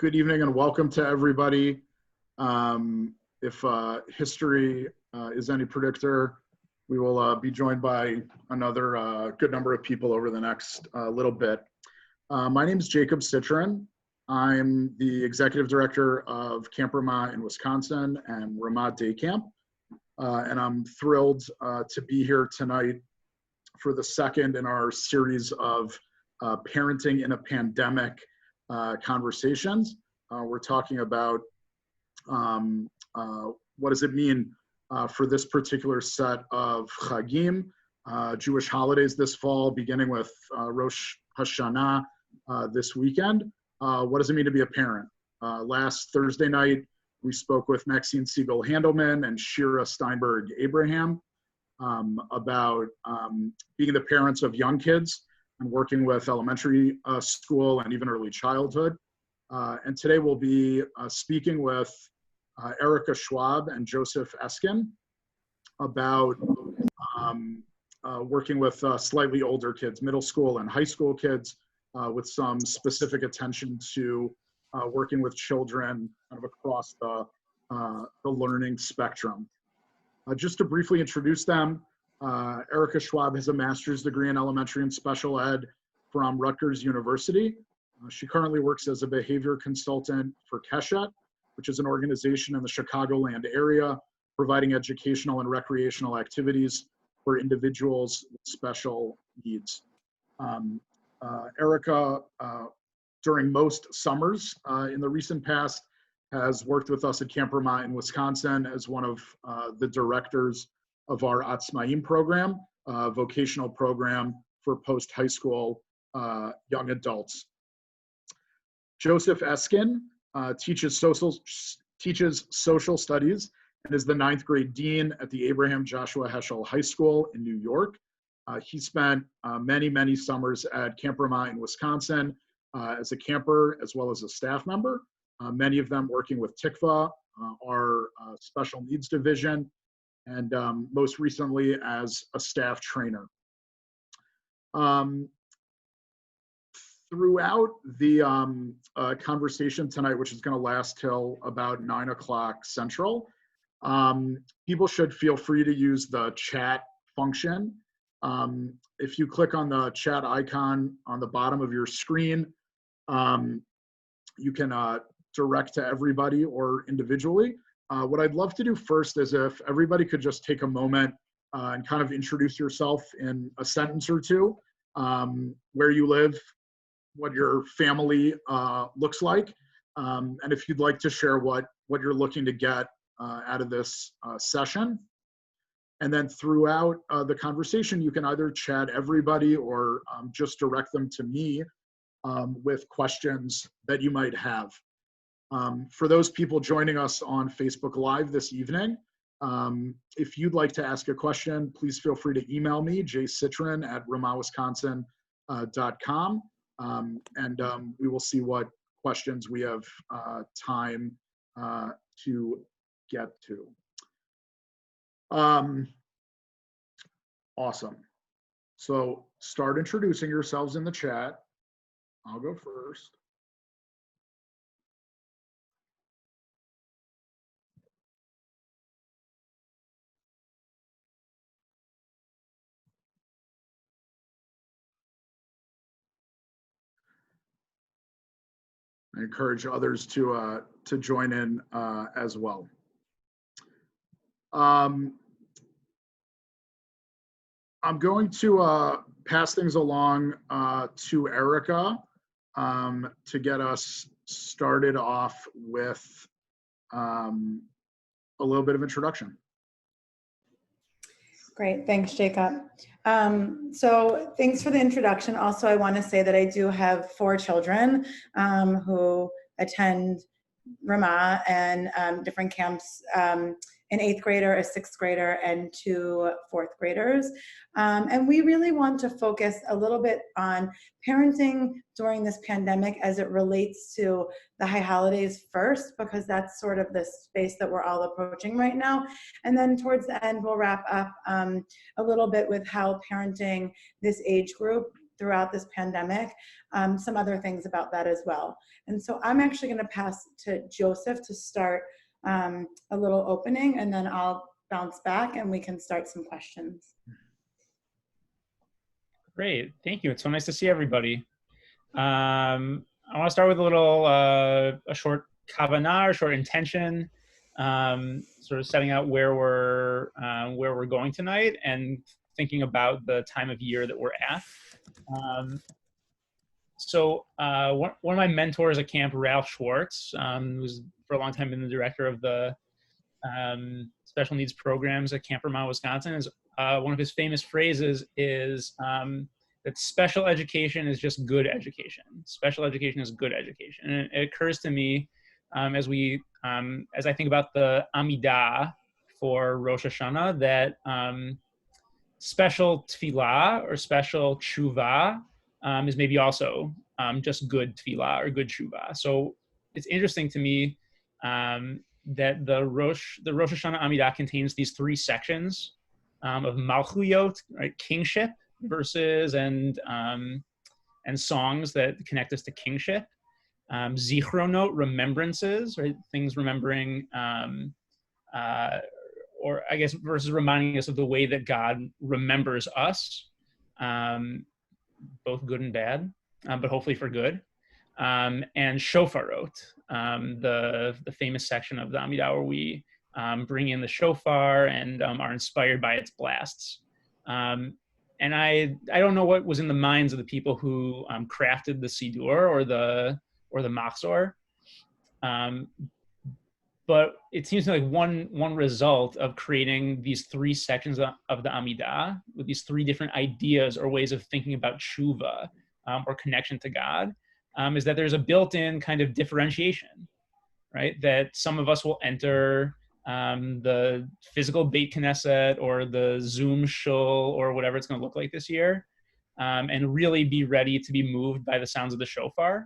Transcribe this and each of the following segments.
Good evening and welcome to everybody. If history is any predictor, we will be joined by another good number of people over the next little bit. My name is Jacob Citron. I'm the executive director of Camp Ramah in Wisconsin and Ramah Day Camp. And I'm thrilled to be here tonight for the second in our series of parenting in a pandemic conversations. We're talking about what does it mean for this particular set of Chagim, Jewish holidays this fall, beginning with Rosh Hashanah this weekend. What does it mean to be a parent? Last Thursday night, we spoke with Maxine Siegel-Handelman and Shira Steinberg-Abraham about being the parents of young kids and working with elementary school and even early childhood. And today we'll be speaking with Erica Schwab and Joseph Eskin about working with slightly older kids, middle school and high school kids, with some specific attention to working with children kind of across the learning spectrum. Just to briefly introduce them, Erica Schwab has a master's degree in elementary and special ed from Rutgers University. She currently works as a behavior consultant for Keshet, which is an organization in the Chicagoland area, providing educational and recreational activities for individuals with special needs. Erica, during most summers in the recent past, has worked with us at Camp Ramah in Wisconsin as one of the directors of our Atzmaim program, vocational program for post-high school young adults. Joseph Eskin teaches social studies and is the 9th grade dean at the Abraham Joshua Heschel High School in New York. He spent many summers at Camp Ramah in Wisconsin as a camper as well as a staff member, many of them working with Tikva, our special needs division, and most recently as a staff trainer. Throughout the conversation tonight, which is going to last till about 9 o'clock Central, people should feel free to use the chat function. If you click on the chat icon on the bottom of your screen, you can direct to everybody or individually. What I'd love to do first is if everybody could just take a moment and kind of introduce yourself in a sentence or two, where you live, what your family looks like, and if you'd like to share what you're looking to get out of this session. And then throughout the conversation, you can either chat everybody or just direct them to me with questions that you might have. For those people joining us on Facebook Live this evening, if you'd like to ask a question, please feel free to email me, jcitron@ramahwisconsin.com. And we will see what questions we have time to get to. Awesome. So start introducing yourselves in the chat. I'll go first. I encourage others to join in as well. I'm going to pass things along to Erica to get us started off with a little bit of introduction. Great, thanks, Jacob. So thanks for the introduction. Also, I want to say that I do have 4 children who attend Ramah and different camps, an 8th grader, a 6th grader, and 2 4th graders. And we really want to focus a little bit on parenting during this pandemic as it relates to the high holidays first, because that's sort of the space that we're all approaching right now. And then towards the end, we'll wrap up a little bit with how parenting this age group throughout this pandemic, some other things about that as well. And so I'm actually going to pass to Joseph to start a little opening, and then I'll bounce back and we can start some questions. Great, thank you. It's so nice to see everybody. I want to start with a little, a short kavanah, or short intention, sort of setting out where we're going tonight and thinking about the time of year that we're at. So one of my mentors at camp, Ralph Schwartz, who's for a long time been the director of the special needs programs at Camp Vermont, Wisconsin, is one of his famous phrases is that special education is just good education. Special education is good education. And it occurs to me as I think about the Amidah for Rosh Hashanah, that special tefillah or special tshuva is maybe also just good tefillah or good tshuva. So it's interesting to me that the Rosh Hashanah Amidah contains these three sections of malchuyot, right, kingship, verses and songs that connect us to kingship. Zichronot, remembrances, right, things remembering, or I guess verses reminding us of the way that God remembers us, both good and bad, but hopefully for good. And shofarot, the famous section of the Amidah where we bring in the shofar and are inspired by its blasts. And I don't know what was in the minds of the people who crafted the Siddur or the Machzor, but it seems like one result of creating these three sections of the Amidah with these three different ideas or ways of thinking about tshuva or connection to God is that there's a built-in kind of differentiation, right? That some of us will enter the physical Beit Knesset or the Zoom shul or whatever it's going to look like this year, and really be ready to be moved by the sounds of the shofar.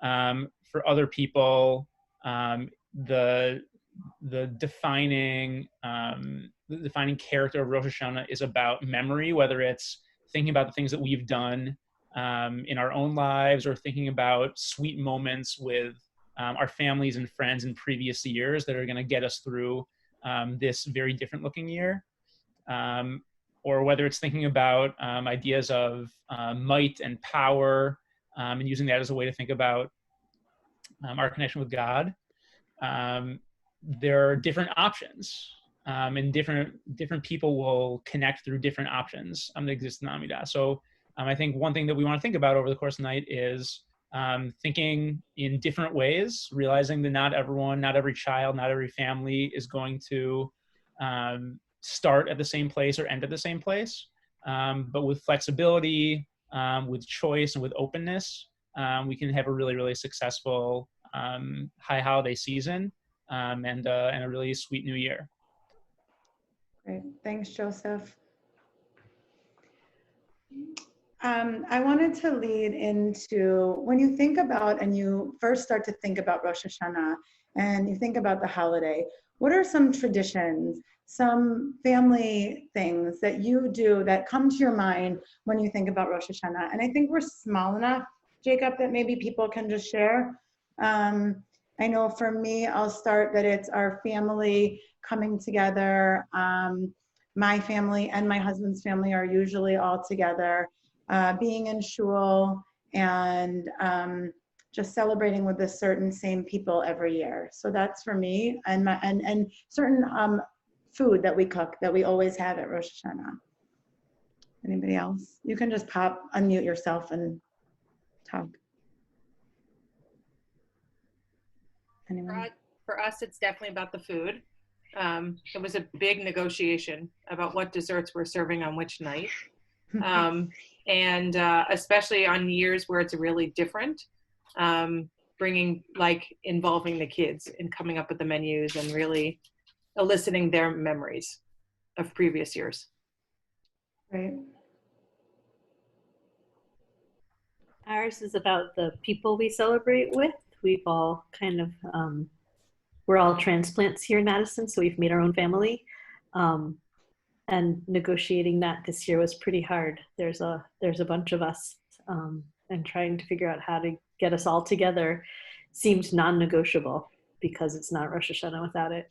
For other people, the defining character of Rosh Hashanah is about memory, whether it's thinking about the things that we've done in our own lives or thinking about sweet moments with our families and friends in previous years that are going to get us through this very different looking year. Or whether it's thinking about ideas of might and power and using that as a way to think about our connection with God. There are different options, and different people will connect through different options that exist in Amidah. So I think one thing that we want to think about over the course of the night is thinking in different ways, realizing that not every child, not every family is going to start at the same place or end at the same place. But with flexibility, with choice, and with openness, we can have a really, really successful high holiday season and a really sweet new year. Great. Thanks, Joseph. I wanted to lead into when you think about and you first start to think about Rosh Hashanah and you think about the holiday, what are some traditions, some family things that you do that come to your mind when you think about Rosh Hashanah? And I think we're small enough, Jacob, that maybe people can just share. I know for me, I'll start that it's our family coming together. My family and my husband's family are usually all together, being in shul and just celebrating with the certain same people every year. So that's for me, and certain food that we cook that we always have at Rosh Hashanah. Anybody else? You can just unmute yourself and talk. Anyone? For us, it's definitely about the food. It was a big negotiation about what desserts we're serving on which night. And especially on years where it's really different, involving the kids in coming up with the menus and really eliciting their memories of previous years. Right. Ours is about the people we celebrate with. We've all kind of, we're all transplants here in Madison, so we've made our own family. And negotiating that this year was pretty hard. There's a bunch of us, and trying to figure out how to get us all together seemed non-negotiable because it's not Rosh Hashanah without it.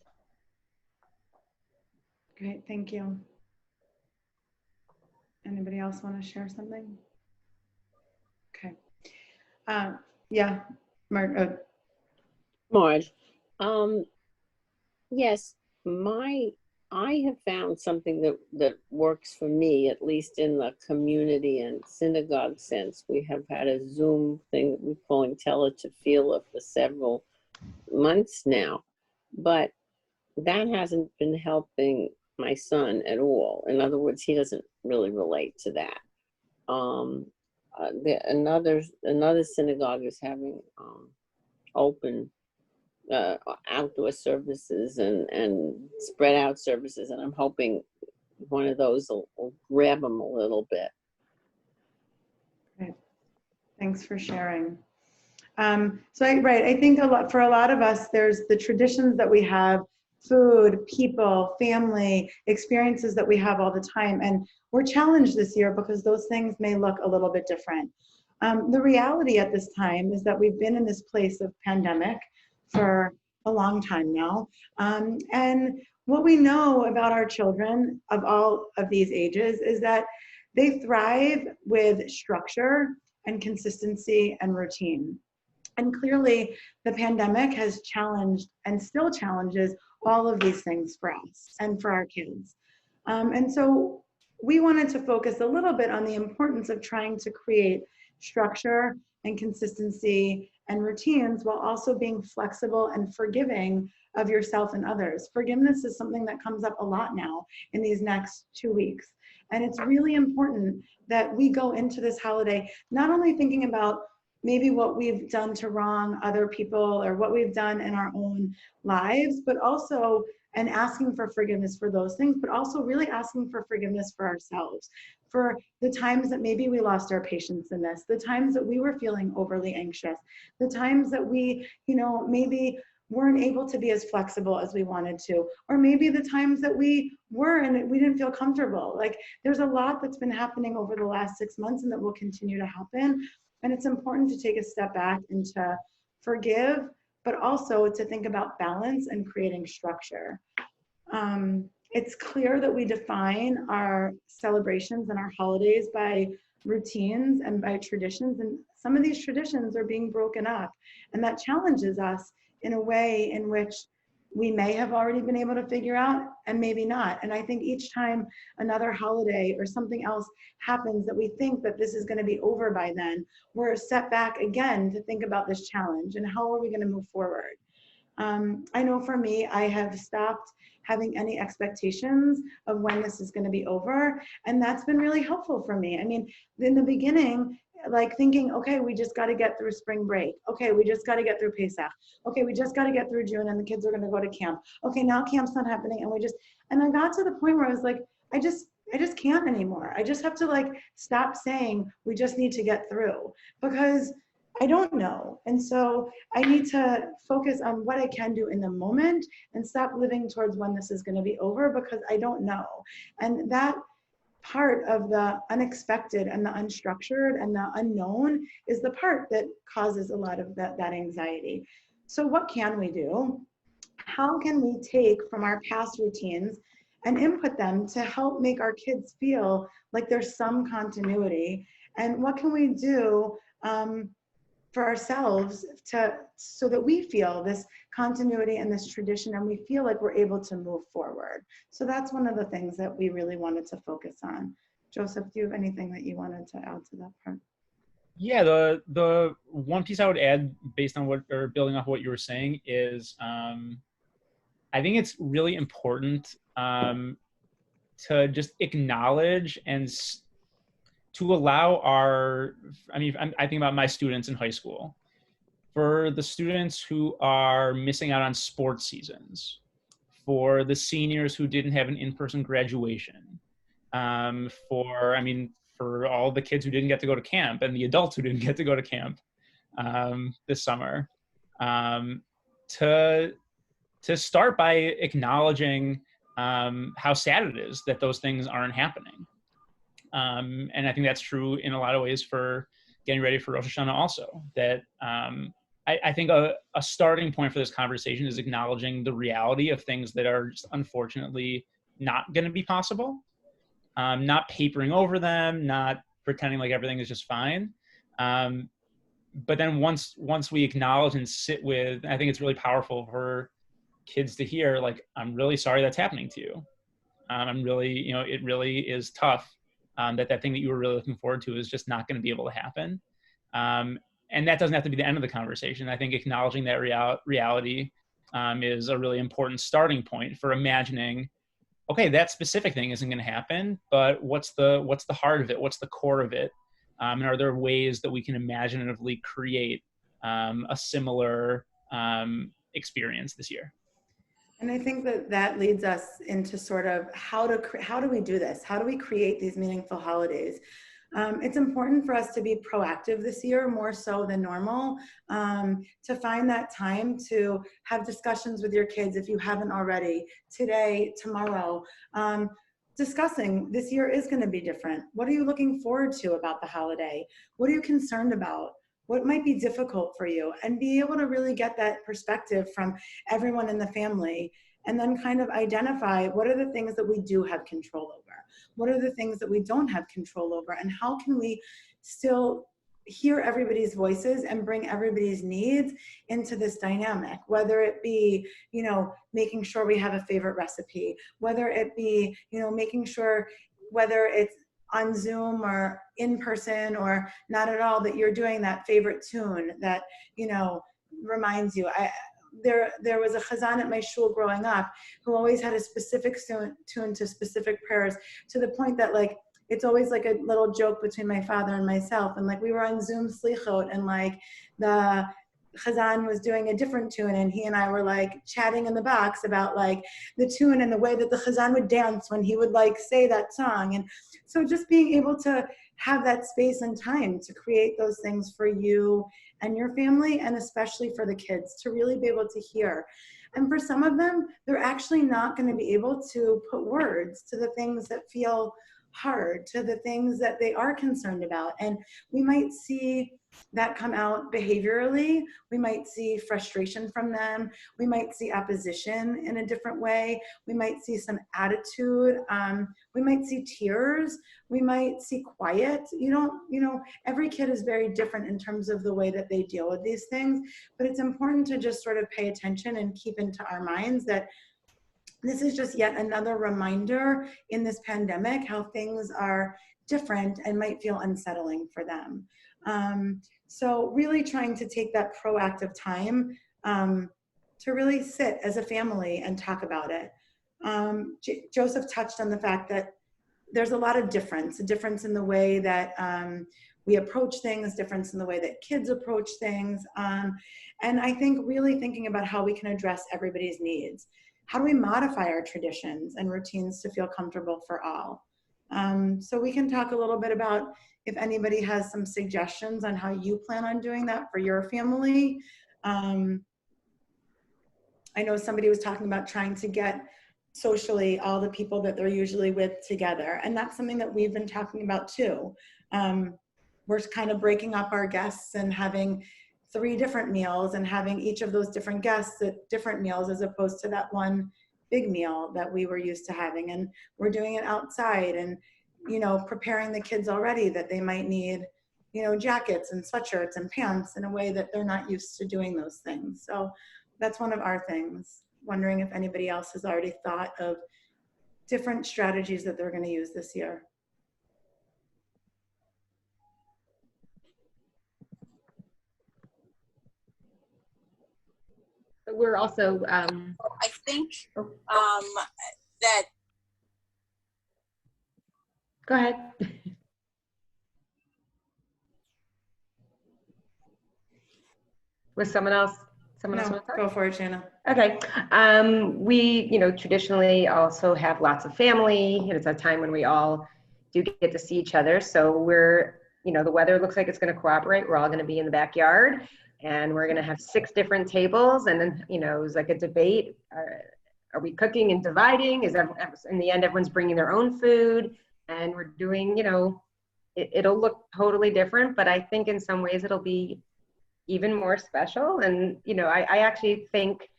Great, thank you. Anybody else want to share something? Okay. Yeah, Mark. Marge, yes, I have found something that works for me, at least in the community and synagogue sense. We have had a Zoom thing that we're calling Tell It to Feel It for several months now, but that hasn't been helping my son at all. In other words, he doesn't really relate to that. Another synagogue is having open outdoor services and spread out services, and I'm hoping one of those will grab them a little bit. Great. Thanks for sharing. I think for a lot of us, there's the traditions that we have, food, people, family, experiences that we have all the time, and we're challenged this year because those things may look a little bit different. The reality at this time is that we've been in this place of pandemic for a long time now. And what we know about our children of all of these ages is that they thrive with structure and consistency and routine. And clearly the pandemic has challenged and still challenges all of these things for us and for our kids. And so we wanted to focus a little bit on the importance of trying to create structure and consistency and routines while also being flexible and forgiving of yourself and others. Forgiveness is something that comes up a lot now in these next 2 weeks. And it's really important that we go into this holiday not only thinking about maybe what we've done to wrong other people or what we've done in our own lives, but also and asking for forgiveness for those things, but also really asking for forgiveness for ourselves, for the times that maybe we lost our patience in this, the times that we were feeling overly anxious, the times that we, maybe weren't able to be as flexible as we wanted to, or maybe the times that we were and we didn't feel comfortable. Like there's a lot that's been happening over the last 6 months and that will continue to happen. And it's important to take a step back and to forgive, but also to think about balance and creating structure. It's clear that we define our celebrations and our holidays by routines and by traditions, and some of these traditions are being broken up, and that challenges us in a way in which we may have already been able to figure out and maybe not. And I think each time another holiday or something else happens that we think that this is going to be over by then, we're set back again to think about this challenge and how are we going to move forward. I know for me, I have stopped having any expectations of when this is going to be over, and that's been really helpful for me. I mean, in the beginning, like thinking, okay, we just got to get through spring break. Okay, we just got to get through Pesach. Okay, we just got to get through June and the kids are going to go to camp. Okay, now camp's not happening, and I got to the point where I was like, I just can't anymore. I just have to like stop saying we just need to get through, because I don't know. And so I need to focus on what I can do in the moment and stop living towards when this is going to be over, because I don't know. And that part of the unexpected and the unstructured and the unknown is the part that causes a lot of that anxiety. So what can we do? How can we take from our past routines and input them to help make our kids feel like there's some continuity? And what can we do for ourselves so that we feel this continuity and this tradition and we feel like we're able to move forward? So that's one of the things that we really wanted to focus on. Joseph, do you have anything that you wanted to add to that part? Yeah, the one piece I would add based on building off what you were saying is I think it's really important to just acknowledge and to allow I think about my students in high school. For the students who are missing out on sports seasons, for the seniors who didn't have an in-person graduation, for all the kids who didn't get to go to camp and the adults who didn't get to go to camp this summer, to start by acknowledging how sad it is that those things aren't happening. And I think that's true in a lot of ways for getting ready for Rosh Hashanah also, that I think a starting point for this conversation is acknowledging the reality of things that are just unfortunately not going to be possible, not papering over them, not pretending like everything is just fine. But then once we acknowledge and sit with, I think it's really powerful for kids to hear, like, I'm really sorry that's happening to you. I'm really, it really is tough that thing that you were really looking forward to is just not going to be able to happen. And that doesn't have to be the end of the conversation. I think acknowledging that reality is a really important starting point for imagining, okay, that specific thing isn't going to happen, but what's the heart of it? What's the core of it? And are there ways that we can imaginatively create a similar experience this year? And I think that leads us into sort of how do we do this? How do we create these meaningful holidays? It's important for us to be proactive this year, more so than normal, to find that time to have discussions with your kids if you haven't already, today, tomorrow, discussing this year is going to be different. What are you looking forward to about the holiday? What are you concerned about? What might be difficult for you? And be able to really get that perspective from everyone in the family, and then kind of identify what are the things that we do have control over? What are the things that we don't have control over? And how can we still hear everybody's voices and bring everybody's needs into this dynamic, whether it be, making sure we have a favorite recipe, whether it be, making sure, whether it's on Zoom or in person or not at all, that you're doing that favorite tune that, reminds you. There was a chazan at my shul growing up who always had a specific tune to specific prayers, to the point that, like, it's always like a little joke between my father and myself. And like, we were on Zoom slichot, and like the chazan was doing a different tune, and he and I were like chatting in the box about like the tune and the way that the chazan would dance when he would like say that song. And so just being able to have that space and time to create those things for you and your family, and especially for the kids to really be able to hear. And for some of them, they're actually not going to be able to put words to the things that feel hard, to the things that they are concerned about. And we might see that come out behaviorally. We might see frustration from them. We might see opposition in a different way. We might see some attitude. We might see tears. We might see quiet. Every kid is very different in terms of the way that they deal with these things, but it's important to just sort of pay attention and keep into our minds that this is just yet another reminder in this pandemic how things are different and might feel unsettling for them. So really trying to take that proactive time to really sit as a family and talk about it. Joseph touched on the fact that there's a lot of difference, a difference in the way that we approach things, difference in the way that kids approach things. And I think really thinking about how we can address everybody's needs. How do we modify our traditions and routines to feel comfortable for all? So we can talk a little bit about if anybody has some suggestions on how you plan on doing that for your family. I know somebody was talking about trying to get socially all the people that they're usually with together. And that's something that we've been talking about too. We're kind of breaking up our guests and having 3 different meals and having each of those different guests at different meals, as opposed to that one big meal that we were used to having. And we're doing it outside and, preparing the kids already that they might need, jackets and sweatshirts and pants in a way that they're not used to doing those things. So that's one of our things. Wondering if anybody else has already thought of different strategies that they're going to use this year. We're also, I think that. Go ahead. Was someone else? No, go for it, Shanna. Okay. We, traditionally also have lots of family. It's a time when we all do get to see each other. So we're, the weather looks like it's going to cooperate. We're all going to be in the backyard. And we're going to have 6 different tables. And then, it was like a debate are we cooking and dividing? Is in the end, everyone's bringing their own food, and we're doing, it'll look totally different, but I think in some ways it'll be even more special. And, I actually think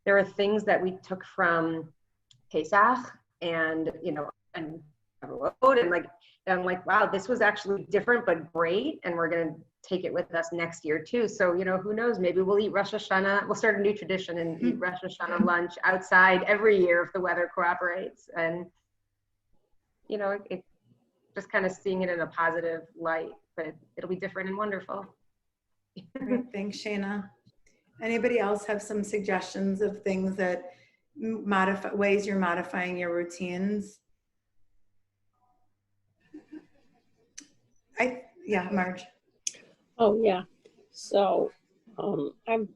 there are things that we took from Pesach and, and road and I'm like, wow, this was actually different but great, and we're going to take it with us next year too. So, who knows, maybe we'll eat Rosh Hashanah, we'll start a new tradition and eat Rosh Hashanah lunch outside every year if the weather cooperates. And, it just kind of seeing it in a positive light, but it'll be different and wonderful. Great. Thanks, Shana. Anybody else have some suggestions of things that ways you're modifying your routines? Yeah, Marge. Oh yeah. So I'm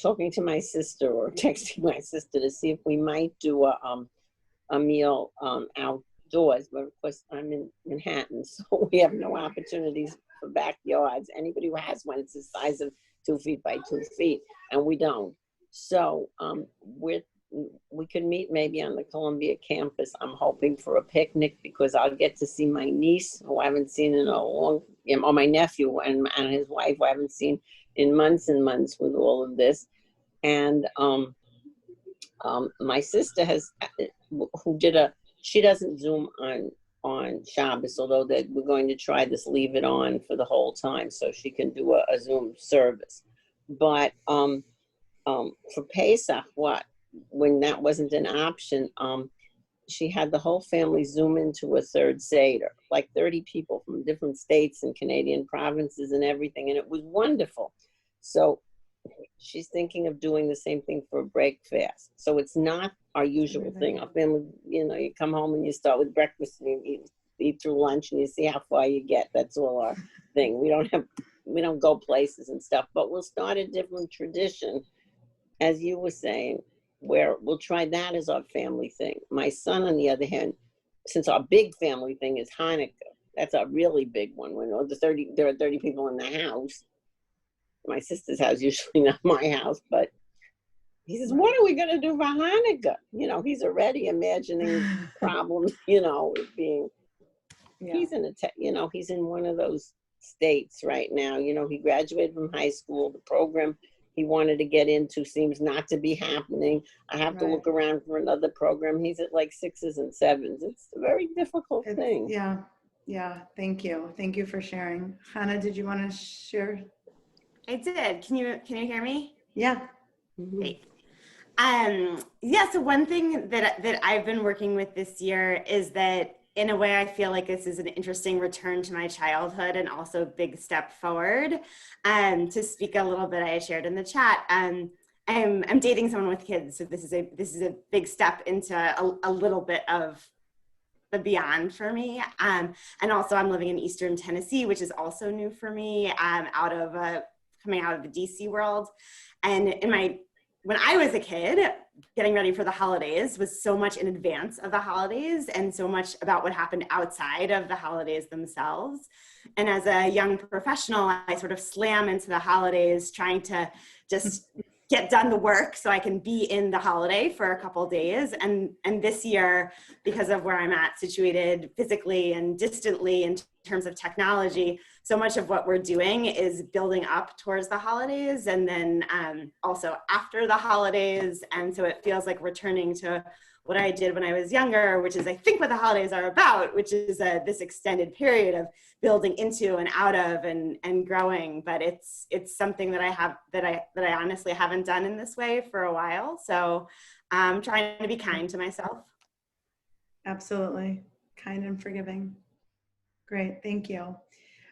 talking to my sister or texting my sister to see if we might do a meal outdoors, but of course I'm in Manhattan, so we have no opportunities for backyards. Anybody who has one, it's the size of 2 feet by 2 feet, and we don't. So we can meet maybe on the Columbia campus. I'm hoping for a picnic because I'll get to see my niece, who I haven't seen in a long, or my nephew and his wife, who I haven't seen in months and months with all of this. And my sister she doesn't Zoom on Shabbos, although that we're going to try this leave it on for the whole time so she can do a Zoom service. But for Pesach, when that wasn't an option, she had the whole family Zoom into a third Seder, like 30 people from different states and Canadian provinces and everything, and it was wonderful. So she's thinking of doing the same thing for a break fast. So it's not our usual thing. Our family, you come home and you start with breakfast and you eat through lunch and you see how far you get. That's all our thing. We don't go places and stuff, but we'll start a different tradition, as you were saying, where we'll try that as our family thing. My son, on the other hand, since our big family thing is Hanukkah, that's a really big one. When there are 30 people in the house. My sister's house, usually not my house, but he says, what are we going to do for Hanukkah? He's already imagining problems, being, he's he's in one of those states right now. He graduated from high school. The program he wanted to get into seems not to be happening. I have to look around for another program. He's at like 6s and 7s. It's a very difficult thing. Yeah. Thank you. Thank you for sharing. Hannah, did you want to share? I did. Can you hear me? Yeah. Great. So one thing that I've been working with this year is that, in a way, I feel like this is an interesting return to my childhood and also a big step forward. To speak a little bit, I shared in the chat. I'm dating someone with kids, so this is a big step into a little bit of the beyond for me. And also, I'm living in Eastern Tennessee, which is also new for me. Coming out of the DC world, and when I was a kid, getting ready for the holidays was so much in advance of the holidays and so much about what happened outside of the holidays themselves. And as a young professional, I sort of slam into the holidays trying to just get done the work so I can be in the holiday for a couple of days. And this year, because of where I'm at situated physically and distantly in terms of technology, so much of what we're doing is building up towards the holidays and then also after the holidays. And so it feels like returning to what I did when I was younger, which is I think what the holidays are about, which is this extended period of building into and out of and growing. But it's something that I honestly haven't done in this way for a while. So I'm trying to be kind to myself. Absolutely. Kind and forgiving. Great. Thank you.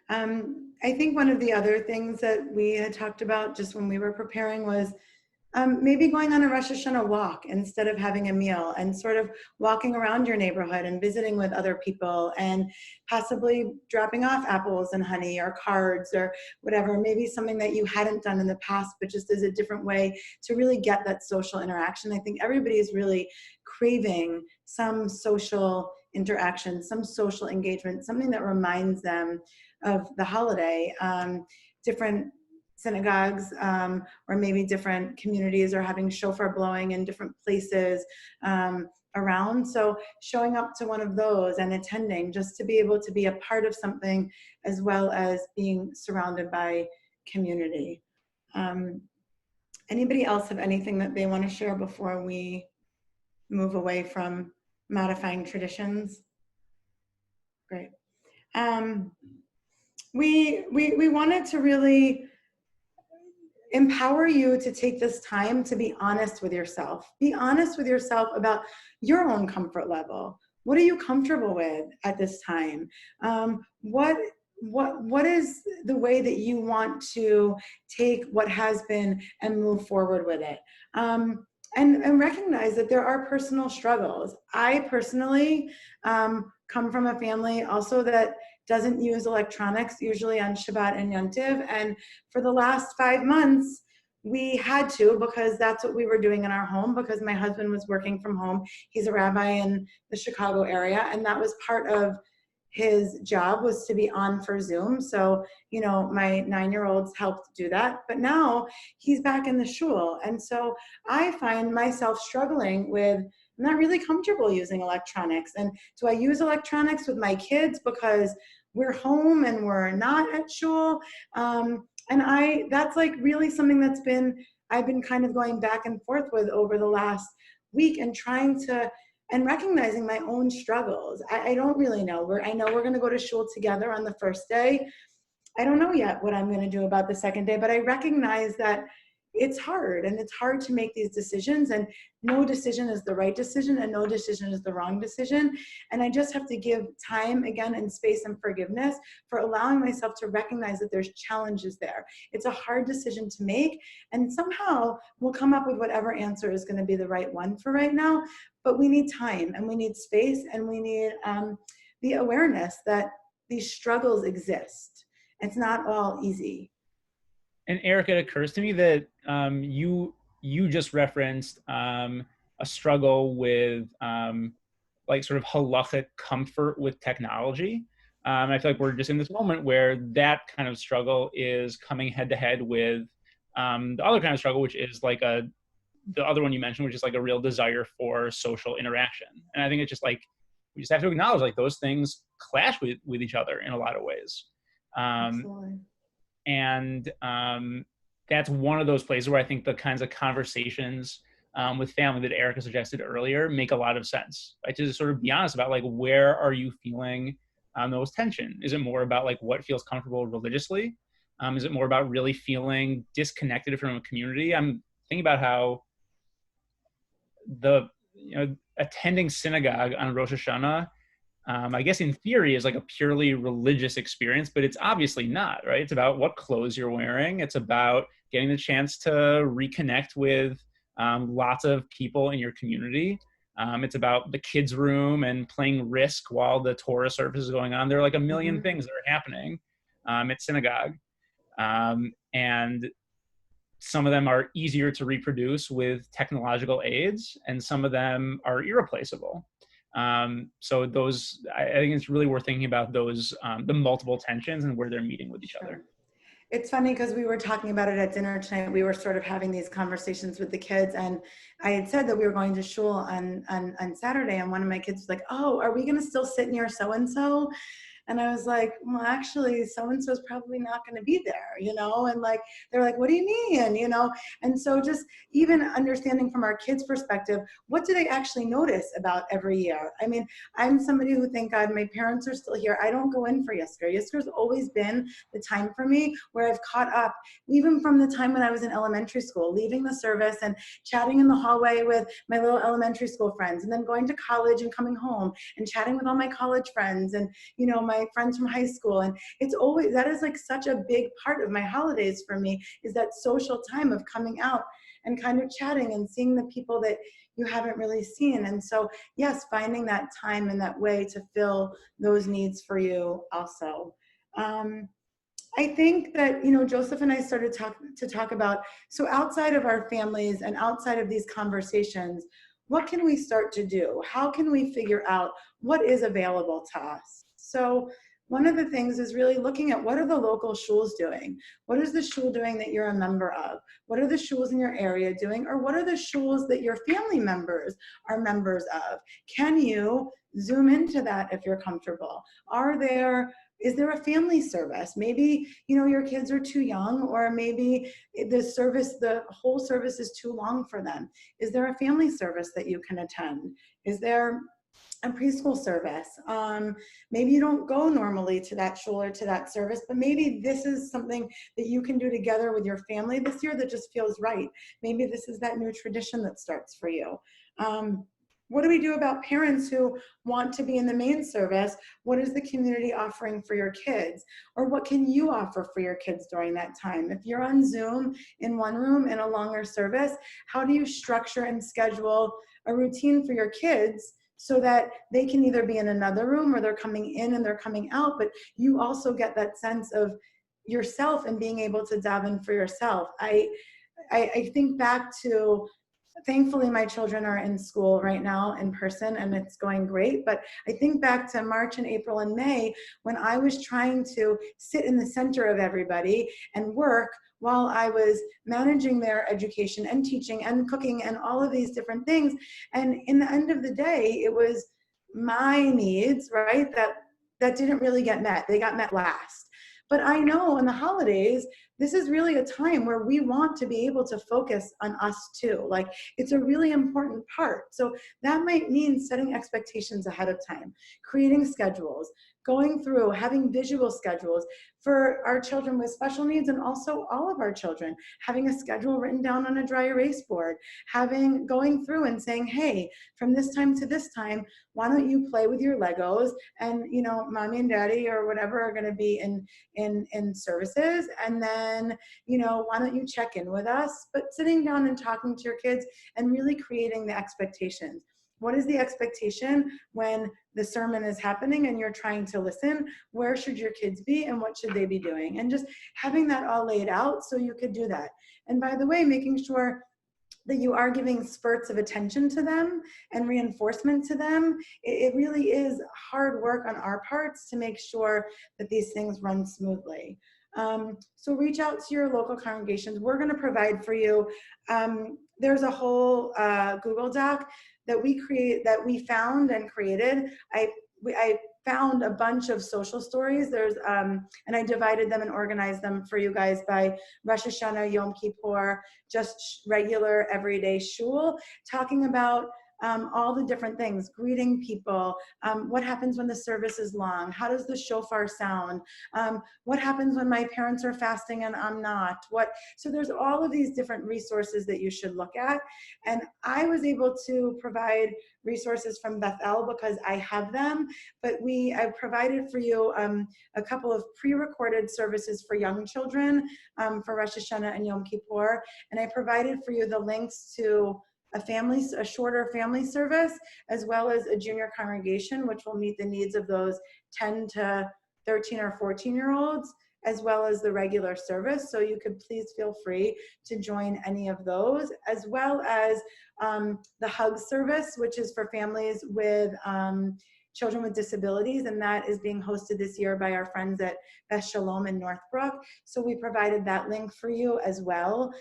I think one of the other things that we had talked about just when we were preparing was maybe going on a Rosh Hashanah walk instead of having a meal, and sort of walking around your neighborhood and visiting with other people and possibly dropping off apples and honey or cards or whatever, maybe something that you hadn't done in the past, but just as a different way to really get that social interaction. I think everybody is really craving some social interaction, some social engagement, something that reminds them of the holiday. Different synagogues, or maybe different communities are having shofar blowing in different places around. So showing up to one of those and attending, just to be able to be a part of something, as well as being surrounded by community. Anybody else have anything that they want to share before we move away from modifying traditions? Great. We wanted to really empower you to take this time to be honest with yourself. Be honest with yourself about your own comfort level. What are you comfortable with at this time? What is the way that you want to take what has been and move forward with it? And recognize that there are personal struggles. I personally come from a family also that doesn't use electronics, usually on Shabbat and Yom Tov. And for the last 5 months, we had to, because that's what we were doing in our home, because my husband was working from home. He's a rabbi in the Chicago area, and that was part of his job, was to be on for Zoom. So, you know, my 9-year-olds helped do that, but now he's back in the shul. And so I find myself struggling with, I'm not really comfortable using electronics. And do I use electronics with my kids because we're home and we're not at shul? And that's like really something I've been kind of going back and forth with over the last week, and trying to, and recognizing my own struggles. I don't really know. I know we're going to go to shul together on the first day. I don't know yet what I'm going to do about the second day, but I recognize that it's hard, and it's hard to make these decisions, and no decision is the right decision, and no decision is the wrong decision. And I just have to give time again and space and forgiveness for allowing myself to recognize that there's challenges there. It's a hard decision to make, and somehow we'll come up with whatever answer is going to be the right one for right now. But we need time, and we need space, and we need the awareness that these struggles exist. It's not all easy. And Eric, it occurs to me that you just referenced a struggle with like sort of halachic comfort with technology. I feel like we're just in this moment where that kind of struggle is coming head to head with the other kind of struggle, which is like the other one you mentioned, which is like a real desire for social interaction. And I think it's just like, we just have to acknowledge like those things clash with each other in a lot of ways. Absolutely. And that's one of those places where I think the kinds of conversations with family that Erica suggested earlier make a lot of sense. Right? To just sort of be honest about like, where are you feeling those tension? Is it more about like what feels comfortable religiously? Is it more about really feeling disconnected from a community? I'm thinking about how attending synagogue on Rosh Hashanah, I guess in theory is like a purely religious experience, but it's obviously not, right? It's about what clothes you're wearing. It's about getting the chance to reconnect with lots of people in your community. It's about the kids' room and playing Risk while the Torah service is going on. There are like a million things that are happening at synagogue. And some of them are easier to reproduce with technological aids, and some of them are irreplaceable. So those, I think it's really worth thinking about those, the multiple tensions and where they're meeting with each other. It's funny because we were talking about it at dinner tonight. We were sort of having these conversations with the kids, and I had said that we were going to shul on Saturday, and one of my kids was like, "Oh, are we going to still sit near so-and-so?" And I was like, well, actually, so-and-so is probably not going to be there, you know? And like, they're like, what do you mean, you know? And so just even understanding from our kids' perspective, what do they actually notice about every year? I mean, I'm somebody who, thank God, my parents are still here. I don't go in for Yisker. Yisker's always been the time for me where I've caught up, even from the time when I was in elementary school, leaving the service and chatting in the hallway with my little elementary school friends, and then going to college and coming home and chatting with all my college friends and, you know, my friends from high school. And it's always, that is like such a big part of my holidays for me, is that social time of coming out and kind of chatting and seeing the people that you haven't really seen. And so, yes, finding that time and that way to fill those needs for you also. I think that, you know, Joseph and I started to talk about, so outside of our families and outside of these conversations, what can we start to do? How can we figure out what is available to us? So one of the things is really looking at what are the local shuls doing? What is the shul doing that you're a member of? What are the shuls in your area doing? Or what are the shuls that your family members are members of? Can you zoom into that if you're comfortable? Is there a family service? Maybe, your kids are too young, or maybe the whole service is too long for them. Is there a family service that you can attend? Is there a preschool service? Maybe you don't go normally to that shul or to that service, but maybe this is something that you can do together with your family this year that just feels right. Maybe this is that new tradition that starts for you. What do we do about parents who want to be in the main service? What is the community offering for your kids? Or what can you offer for your kids during that time? If you're on Zoom in one room in a longer service, how do you structure and schedule a routine for your kids so that they can either be in another room, or they're coming in and they're coming out, but you also get that sense of yourself and being able to dive in for yourself. I think back to, thankfully my children are in school right now in person and it's going great, but I think back to March and April and May when I was trying to sit in the center of everybody and work while I was managing their education and teaching and cooking and all of these different things. And in the end of the day, it was my needs, right, that didn't really get met. They got met last. But I know in the holidays, this is really a time where we want to be able to focus on us too. Like, it's a really important part. So that might mean setting expectations ahead of time, creating schedules, going through, having visual schedules for our children with special needs, and also all of our children, having a schedule written down on a dry erase board, going through and saying, hey, from this time to this time, why don't you play with your Legos, and mommy and daddy or whatever are going to be in services, and then why don't you check in with us? But sitting down and talking to your kids and really creating the expectations. What is the expectation when the sermon is happening and you're trying to listen? Where should your kids be and what should they be doing? And just having that all laid out so you could do that. And by the way, making sure that you are giving spurts of attention to them and reinforcement to them. It really is hard work on our parts to make sure that these things run smoothly. So reach out to your local congregations. We're going to provide for you. There's a whole Google Doc that we found and created. I found a bunch of social stories. And I divided them and organized them for you guys by Rosh Hashanah, Yom Kippur, just regular everyday shul, talking about all the different things, greeting people, what happens when the service is long, how does the shofar sound, what happens when my parents are fasting and I'm not, so there's all of these different resources that you should look at. And I was able to provide resources from Bethel because I have them, but I provided for you a couple of pre-recorded services for young children for Rosh Hashanah and Yom Kippur, and I provided for you the links to a shorter family service, as well as a junior congregation, which will meet the needs of those 10 to 13 or 14-year-olds, as well as the regular service. So you could please feel free to join any of those, as well as the hug service, which is for families with children with disabilities, and that is being hosted this year by our friends at Beth Shalom in Northbrook. So we provided that link for you as well.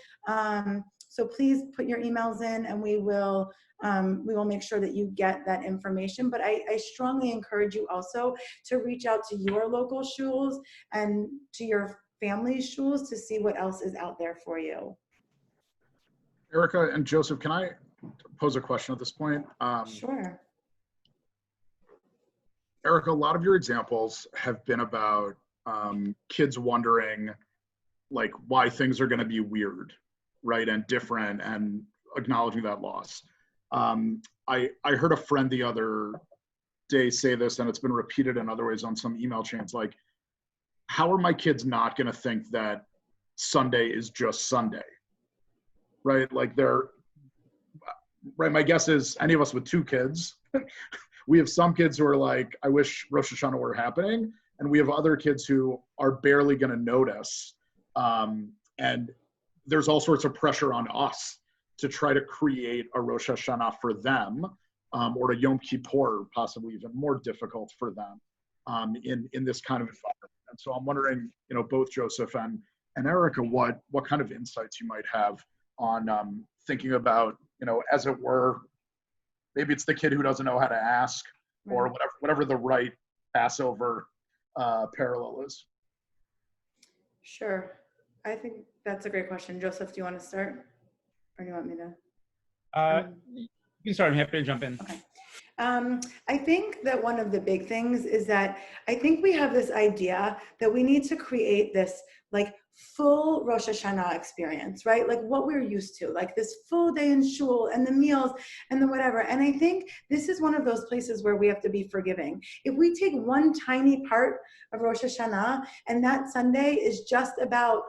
So please put your emails in, and we will make sure that you get that information. But I strongly encourage you also to reach out to your local shuls and to your family's shuls to see what else is out there for you. Erica and Joseph, can I pose a question at this point? Sure. Erica, a lot of your examples have been about kids wondering like why things are going to be weird, right, and different, and acknowledging that loss. I heard a friend the other day say this, and it's been repeated in other ways on some email chains, like, how are my kids not going to think that Sunday is just Sunday, right? Like right, my guess is any of us with 2 kids, we have some kids who are like, I wish Rosh Hashanah were happening, and we have other kids who are barely going to notice, and there's all sorts of pressure on us to try to create a Rosh Hashanah for them, or a Yom Kippur, possibly even more difficult for them. in this kind of environment. And so I'm wondering, both Joseph and Erica, what kind of insights you might have on thinking about, as it were, maybe it's the kid who doesn't know how to ask, or whatever the right Passover parallel is. Sure. I think that's a great question. Joseph, do you want to start? Or do you want me to? You can start. I'm happy to jump in. Okay. I think that one of the big things is that I think we have this idea that we need to create this like full Rosh Hashanah experience, right? Like what we're used to, like this full day in shul and the meals and the whatever. And I think this is one of those places where we have to be forgiving. If we take one tiny part of Rosh Hashanah and that Sunday is just about,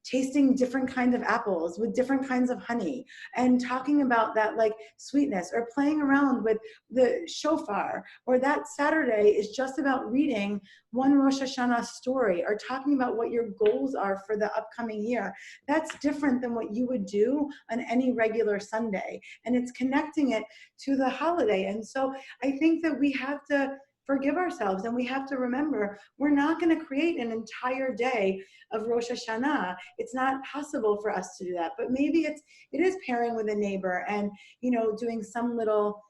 tasting different kinds of apples with different kinds of honey and talking about that like sweetness, or playing around with the shofar, or that Saturday is just about reading one Rosh Hashanah story or talking about what your goals are for the upcoming year. That's different than what you would do on any regular Sunday. And it's connecting it to the holiday. And so I think that we have to forgive ourselves, and we have to remember we're not going to create an entire day of Rosh Hashanah. It's not possible for us to do that, but maybe it is pairing with a neighbor and doing some little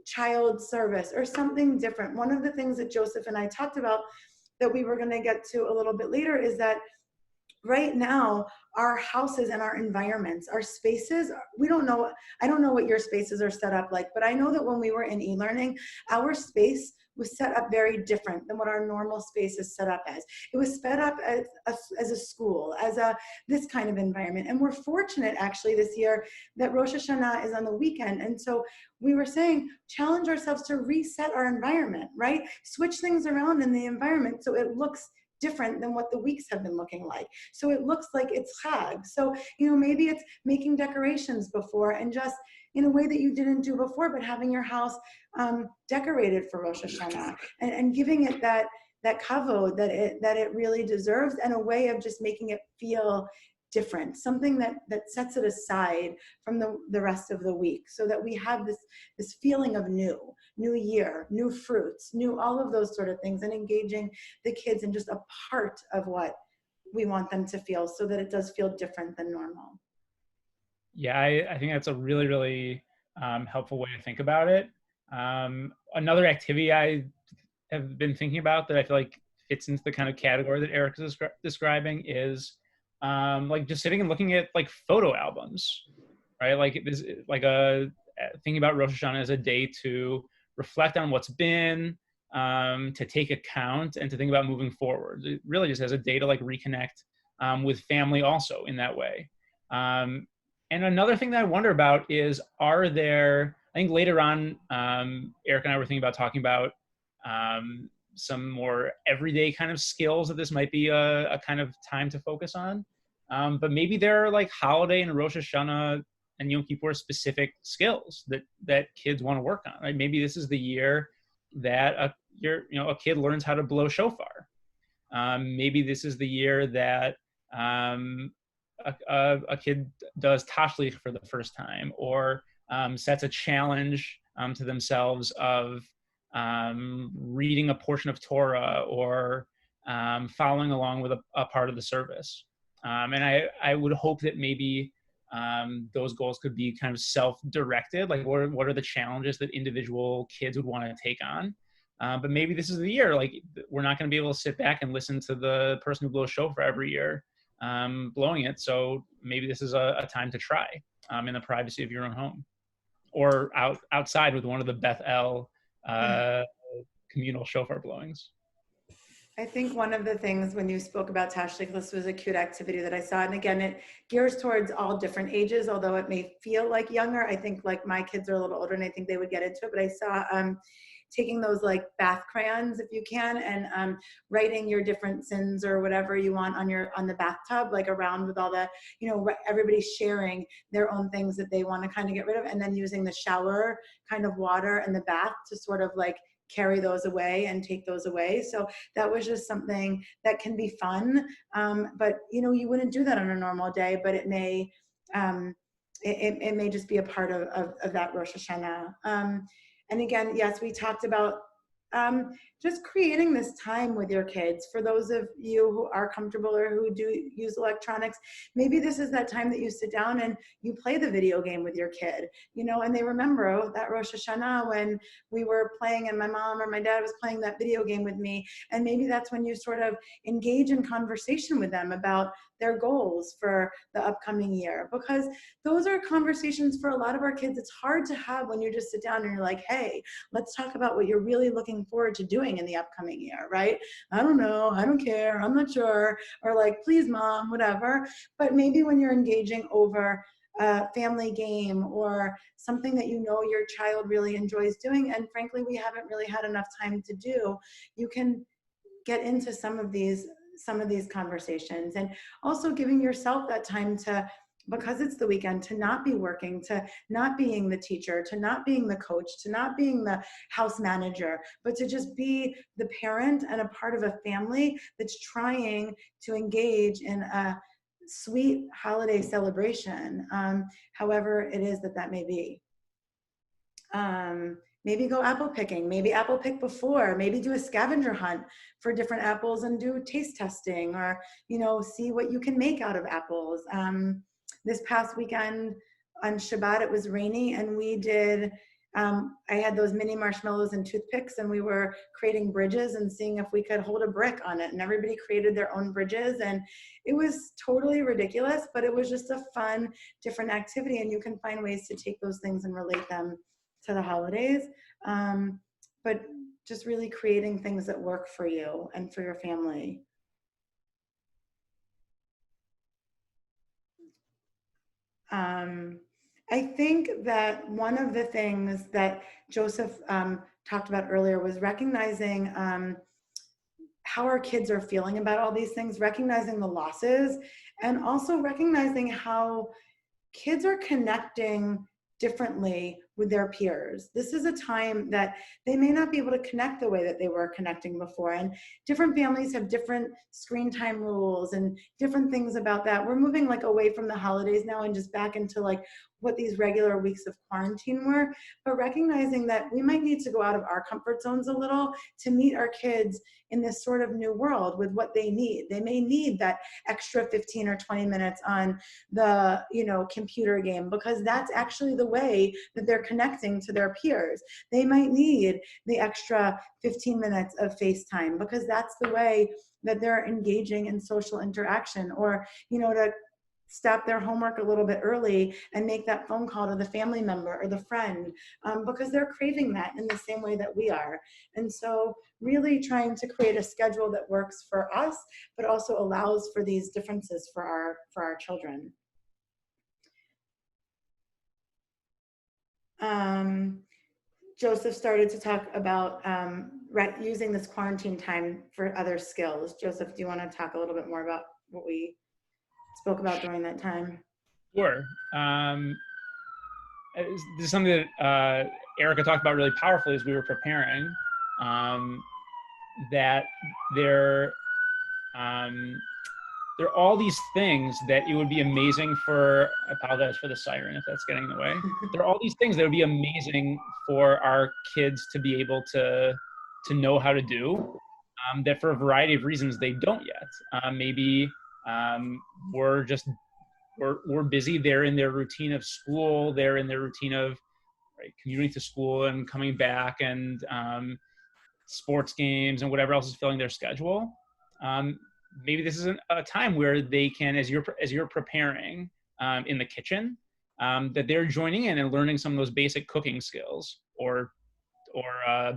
child service or something different. One of the things that Joseph and I talked about that we were going to get to a little bit later is that right now, our houses and our environments, our spaces, I don't know what your spaces are set up like, but I know that when we were in e-learning, our space was set up very different than what our normal space is set up as. It was set up as a school, as this kind of environment. And we're fortunate actually this year that Rosh Hashanah is on the weekend. And so we were saying, challenge ourselves to reset our environment, right? Switch things around in the environment so it looks different than what the weeks have been looking like. So it looks like it's Chag. So, maybe it's making decorations before and just in a way that you didn't do before, but having your house decorated for Rosh Hashanah and giving it that kavod that it really deserves, and a way of just making it feel different, something that sets it aside from the rest of the week, so that we have this feeling of new year, new fruits, new all of those sort of things, and engaging the kids in just a part of what we want them to feel, so that it does feel different than normal. Yeah, I think that's a really, really helpful way to think about it. Another activity I have been thinking about that I feel like fits into the kind of category that Eric is describing is like just sitting and looking at like photo albums, right? Like this, like thinking about Rosh Hashanah as a day to reflect on what's been, to take account, and to think about moving forward. It really just as a day to like reconnect with family also in that way. And another thing that I wonder about is, I think later on, Eric and I were thinking about talking about some more everyday kind of skills that this might be a kind of time to focus on. But maybe there are like holiday and Rosh Hashanah and Yom Kippur specific skills that kids want to work on, right? Maybe this is the year that a kid learns how to blow shofar. Maybe this is the year that a kid does tashlich for the first time, or sets a challenge to themselves of reading a portion of Torah, or following along with a part of the service. And I would hope that maybe those goals could be kind of self-directed, like what are the challenges that individual kids would want to take on. But maybe this is the year, like we're not going to be able to sit back and listen to the person who blows shofar every year blowing it. So maybe this is a time to try in the privacy of your own home, or outside with one of the Beth El communal shofar blowings. I think one of the things when you spoke about tashlich, this was a cute activity that I saw. And again, it gears towards all different ages, although it may feel like younger. I think like my kids are a little older and I think they would get into it, but I saw taking those like bath crayons, if you can, and writing your different sins or whatever you want on the bathtub, like around with all the, everybody sharing their own things that they want to kind of get rid of, and then using the shower kind of water and the bath to sort of like carry those away and take those away. So that was just something that can be fun. But you wouldn't do that on a normal day, but it may just be a part of that Rosh Hashanah. And again, yes, we talked about just creating this time with your kids. For those of you who are comfortable or who do use electronics, maybe this is that time that you sit down and you play the video game with your kid, you know, and they remember, oh, that Rosh Hashanah when we were playing and my mom or my dad was playing that video game with me. And maybe that's when you sort of engage in conversation with them about their goals for the upcoming year, because those are conversations for a lot of our kids. It's hard to have when you just sit down and you're like, hey, let's talk about what you're really looking forward to doing in the upcoming year, right? I don't know, I don't care, I'm not sure, or like, please mom, whatever. But maybe when you're engaging over a family game or something that you know your child really enjoys doing, and frankly, we haven't really had enough time to do, you can get into some of these conversations, and also giving yourself that time to, because it's the weekend, to not be working, to not being the teacher, to not being the coach, to not being the house manager, but to just be the parent and a part of a family that's trying to engage in a sweet holiday celebration, however it is that may be. Maybe go apple picking, maybe apple pick before, maybe do a scavenger hunt for different apples and do taste testing, or, you know, see what you can make out of apples. This past weekend on Shabbat, it was rainy, and we did, I had those mini marshmallows and toothpicks, and we were creating bridges and seeing if we could hold a brick on it, and everybody created their own bridges, and it was totally ridiculous, but it was just a fun, different activity, and you can find ways to take those things and relate them to the holidays, but just really creating things that work for you and for your family. I think that one of the things that Joseph talked about earlier was recognizing how our kids are feeling about all these things, recognizing the losses, and also recognizing how kids are connecting differently with their peers. This is a time that they may not be able to connect the way that they were connecting before, and different families have different screen time rules and different things about that. We're moving like away from the holidays now and just back into like what these regular weeks of quarantine were, but recognizing that we might need to go out of our comfort zones a little to meet our kids in this sort of new world with what they need. They may need that extra 15 or 20 minutes on the, you know, computer game, because that's actually the way that they're connecting to their peers. They might need the extra 15 minutes of FaceTime because that's the way that they're engaging in social interaction, or, you know, to stop their homework a little bit early and make that phone call to the family member or the friend, because they're craving that in the same way that we are. And so really trying to create a schedule that works for us, but also allows for these differences for our children. Joseph started to talk about using this quarantine time for other skills. Joseph, do you want to talk a little bit more about what we spoke about during that time? Sure. This is something that Erica talked about really powerfully as we were preparing, that there are all these things that it would be amazing for, I apologize for the siren if that's getting in the way. There are all these things that would be amazing for our kids to be able to know how to do, that for a variety of reasons they don't yet. Maybe we're busy. They're in their routine of school. They're in their routine of commuting to school and coming back, and sports games and whatever else is filling their schedule. Maybe this isn't a time where they can, as you're preparing in the kitchen, that they're joining in and learning some of those basic cooking skills, or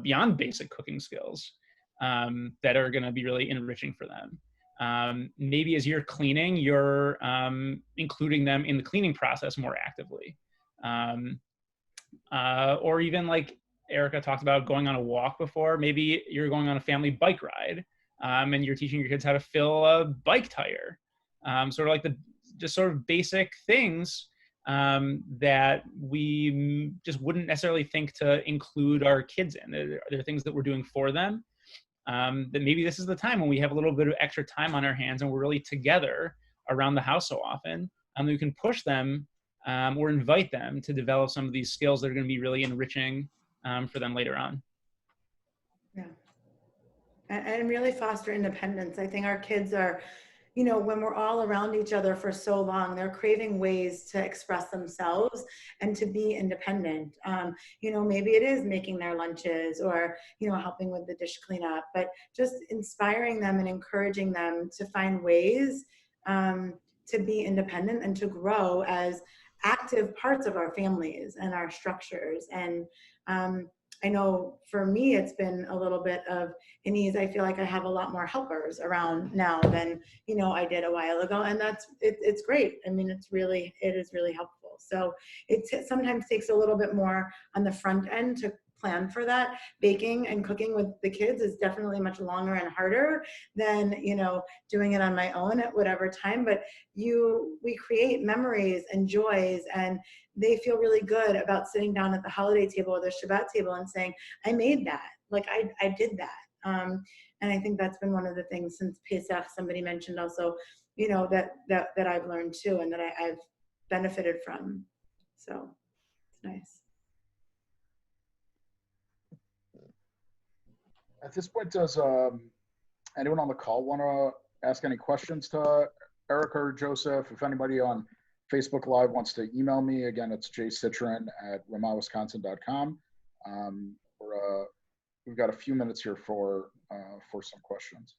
beyond basic cooking skills, that are going to be really enriching for them. Maybe as you're cleaning, you're including them in the cleaning process more actively. Or even like Erica talked about going on a walk before, maybe you're going on a family bike ride, and you're teaching your kids how to fill a bike tire. Sort of like just sort of basic things that we just wouldn't necessarily think to include our kids in. They're things that we're doing for them. That maybe this is the time when we have a little bit of extra time on our hands and we're really together around the house so often, we can push them or invite them to develop some of these skills that are going to be really enriching for them later on. Yeah. and really foster independence. I think our kids are, you know, when we're all around each other for so long, they're craving ways to express themselves and to be independent. You know, maybe it is making their lunches or, you know, helping with the dish cleanup, but just inspiring them and encouraging them to find ways to be independent and to grow as active parts of our families and our structures. And I know for me, it's been a little bit of an ease. I feel like I have a lot more helpers around now than, you know, I did a while ago. And it's great. I mean, it is really helpful. So it sometimes takes a little bit more on the front end to plan for that. Baking and cooking with the kids is definitely much longer and harder than, you know, doing it on my own at whatever time. But we create memories and joys, and they feel really good about sitting down at the holiday table or the Shabbat table and saying, I made that, like I did that. And I think that's been one of the things since Pesach, somebody mentioned also, you know, that I've learned too, and that I've benefited from. So it's nice. At this point, does anyone on the call want to ask any questions to Erica or Joseph? If anybody on Facebook Live wants to email me, again, it's jcitron@ramawisconsin.com. We've got a few minutes here for some questions.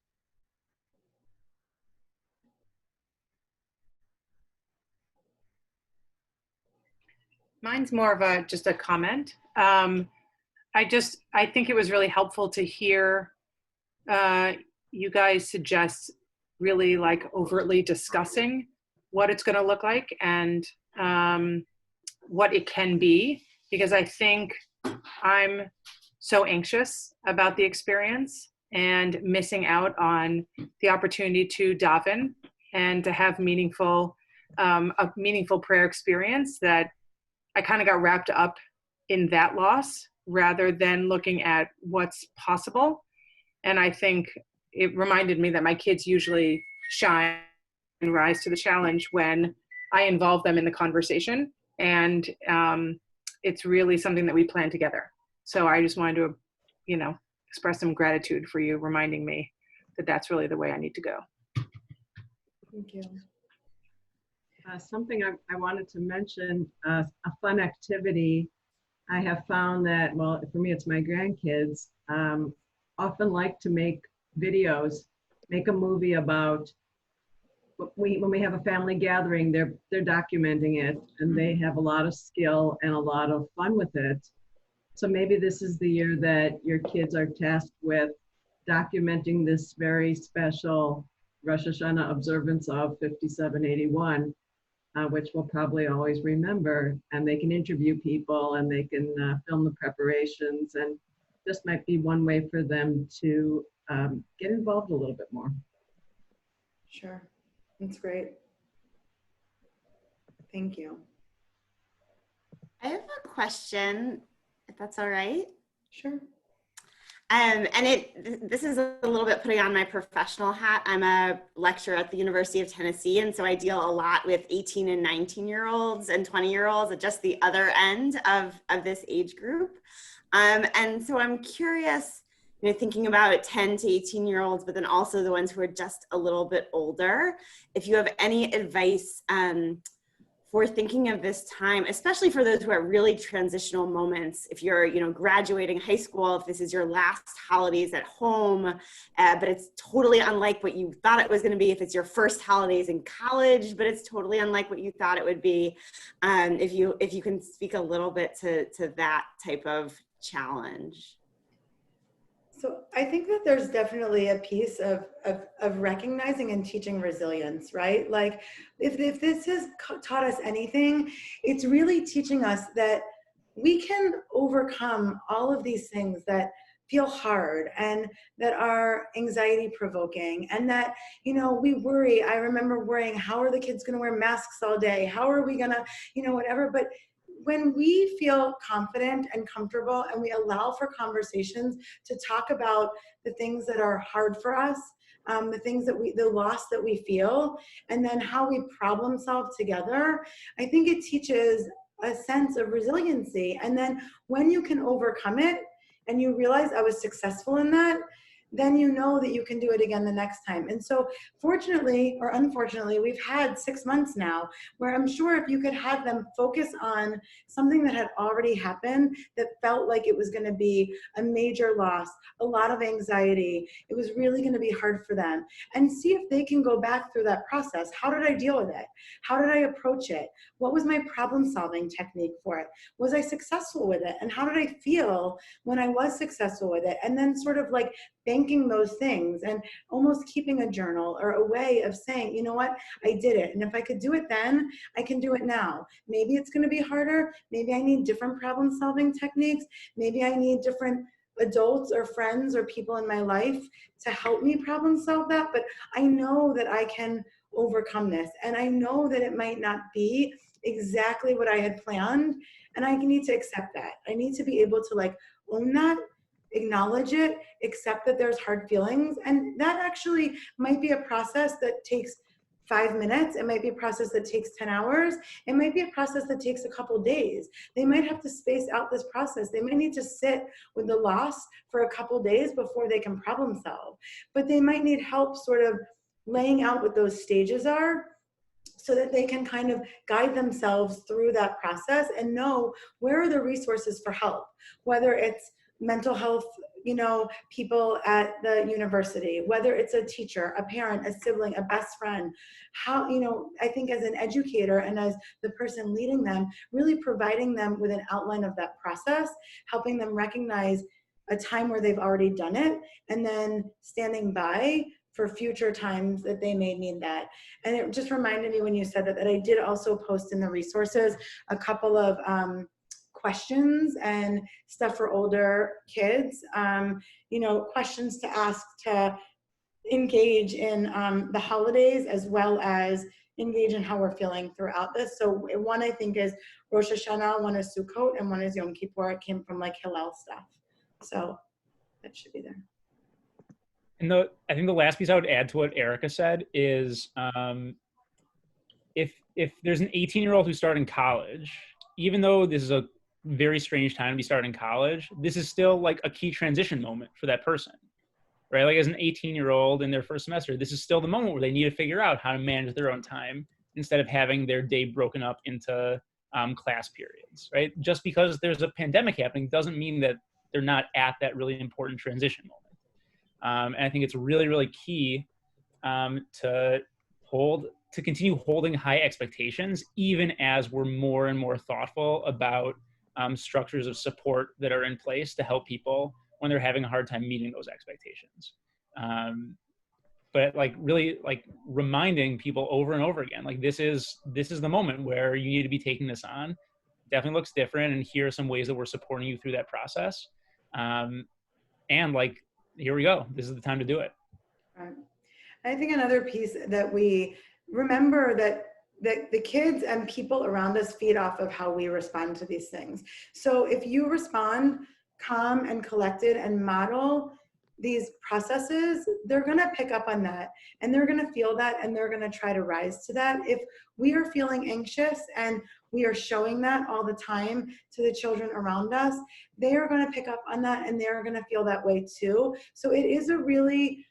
Mine's more of just a comment. I think it was really helpful to hear you guys suggest really like overtly discussing what it's going to look like and what it can be, because I think I'm so anxious about the experience and missing out on the opportunity to daven and to have a meaningful prayer experience, that I kind of got wrapped up in that loss rather than looking at what's possible. And I think it reminded me that my kids usually shine and rise to the challenge when I involve them in the conversation. And it's really something that we plan together. So I just wanted to, you know, express some gratitude for you reminding me that that's really the way I need to go. Thank you. Something I wanted to mention, a fun activity. I have found that, well, for me, it's my grandkids, often like to make videos, make a movie about when we have a family gathering, they're documenting it, and they have a lot of skill and a lot of fun with it. So maybe this is the year that your kids are tasked with documenting this very special Rosh Hashanah observance of 5781, which we'll probably always remember, and they can interview people and they can film the preparations, and this might be one way for them to get involved a little bit more. Sure, that's great. Thank you. I have a question, if that's all right. Sure. And this is a little bit putting on my professional hat. I'm a lecturer at the University of Tennessee, and so I deal a lot with 18 and 19-year-olds and 20-year-olds at just the other end of this age group. And so I'm curious, you know, thinking about 10 to 18-year-olds, but then also the ones who are just a little bit older, if you have any advice for thinking of this time, especially for those who are really transitional moments. If you're, you know, graduating high school, if this is your last holidays at home, but it's totally unlike what you thought it was going to be. If it's your first holidays in college, but it's totally unlike what you thought it would be. If you can speak a little bit to that type of challenge. So I think that there's definitely a piece of recognizing and teaching resilience, right? Like if this has taught us anything, it's really teaching us that we can overcome all of these things that feel hard and that are anxiety provoking, and that, you know, we worry. I remember worrying, how are the kids going to wear masks all day? How are we going to, you know, whatever. But when we feel confident and comfortable and we allow for conversations to talk about the things that are hard for us, the loss that we feel, and then how we problem solve together, I think it teaches a sense of resiliency. And then when you can overcome it and you realize I was successful in that, then you know that you can do it again the next time. And so fortunately or unfortunately, we've had 6 months now where I'm sure if you could have them focus on something that had already happened that felt like it was going to be a major loss, a lot of anxiety, it was really going to be hard for them, and see if they can go back through that process. How did I deal with it? How did I approach it? What was my problem solving technique for it? Was I successful with it? And how did I feel when I was successful with it? And then sort of like banking those things and almost keeping a journal or a way of saying, you know what, I did it. And if I could do it then, I can do it now. Maybe it's going to be harder. Maybe I need different problem solving techniques. Maybe I need different adults or friends or people in my life to help me problem solve that. But I know that I can overcome this. And I know that it might not be exactly what I had planned. And I need to accept that. I need to be able to like own that, acknowledge it, accept that there's hard feelings. And that actually might be a process that takes 5 minutes. It might be a process that takes 10 hours. It might be a process that takes a couple days. They might have to space out this process. They might need to sit with the loss for a couple days before they can problem solve. But they might need help sort of laying out what those stages are so that they can kind of guide themselves through that process and know where are the resources for help, whether it's mental health, you know, people at the university, whether it's a teacher, a parent, a sibling, a best friend. How, you know, I think as an educator and as the person leading them, really providing them with an outline of that process, helping them recognize a time where they've already done it, and then standing by for future times that they may need that. And it just reminded me when you said that, that I did also post in the resources a couple of questions and stuff for older kids, you know, questions to ask to engage in the holidays as well as engage in how we're feeling throughout this. So one I think is Rosh Hashanah, one is Sukkot, and one is Yom Kippur. It came from like Hillel stuff. So that should be there. And I think the last piece I would add to what Erica said is if there's an 18-year-old who's starting college, even though this is a very strange time to be starting college, this is still like a key transition moment for that person, right? Like as an 18-year-old in their first semester, this is still the moment where they need to figure out how to manage their own time instead of having their day broken up into class periods, right? Just because there's a pandemic happening doesn't mean that they're not at that really important transition moment. And I think it's really, really key to continue holding high expectations, even as we're more and more thoughtful about structures of support that are in place to help people when they're having a hard time meeting those expectations. But like really like reminding people over and over again, like this is the moment where you need to be taking this on. Definitely looks different, and here are some ways that we're supporting you through that process. And like, here we go. This is the time to do it. Right. I think another piece that we remember that the kids and people around us feed off of how we respond to these things. So if you respond calm and collected and model these processes, they're going to pick up on that and they're going to feel that and they're going to try to rise to that. If we are feeling anxious and we are showing that all the time to the children around us, they are going to pick up on that and they're going to feel that way too. So it's a really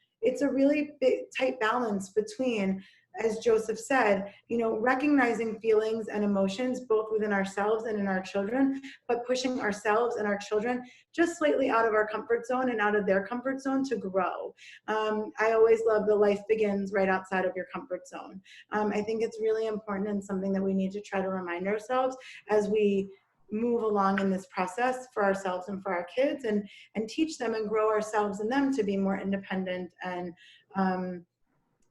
big, tight balance between, as Joseph said, you know, recognizing feelings and emotions both within ourselves and in our children, but pushing ourselves and our children just slightly out of our comfort zone and out of their comfort zone to grow. I always love the life begins right outside of your comfort zone. I think it's really important and something that we need to try to remind ourselves as we move along in this process for ourselves and for our kids, and teach them and grow ourselves and them to be more independent and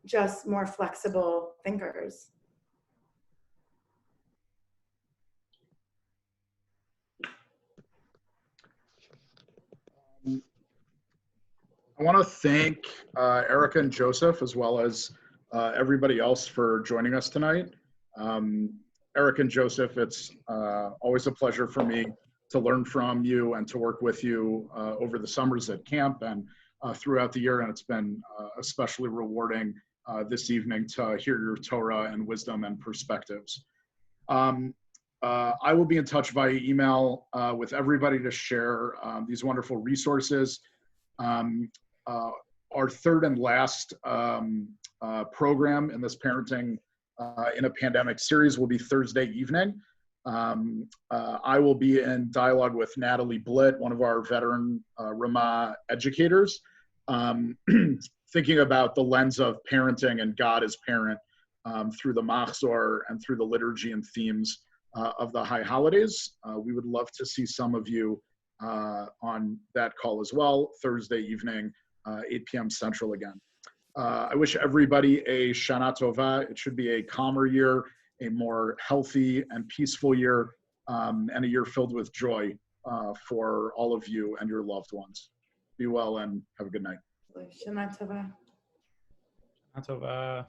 just more flexible thinkers. I want to thank Erica and Joseph, as well as everybody else for joining us tonight. Erica and Joseph, it's always a pleasure for me to learn from you and to work with you over the summers at camp and throughout the year. And it's been especially rewarding this evening to hear your Torah and wisdom and perspectives. I will be in touch via email with everybody to share these wonderful resources. our third and last program in this Parenting in a Pandemic series will be Thursday evening. I will be in dialogue with Natalie Blitt, one of our veteran Ramah educators, thinking about the lens of parenting and God as parent through the Machzor and through the liturgy and themes of the high holidays. We would love to see some of you on that call as well, Thursday evening, 8 p.m. Central again. I wish everybody a Shana Tova. It should be a calmer year, a more healthy and peaceful year, and a year filled with joy for all of you and your loved ones. Be well and have a good night. Shana Tova. Shana Tova.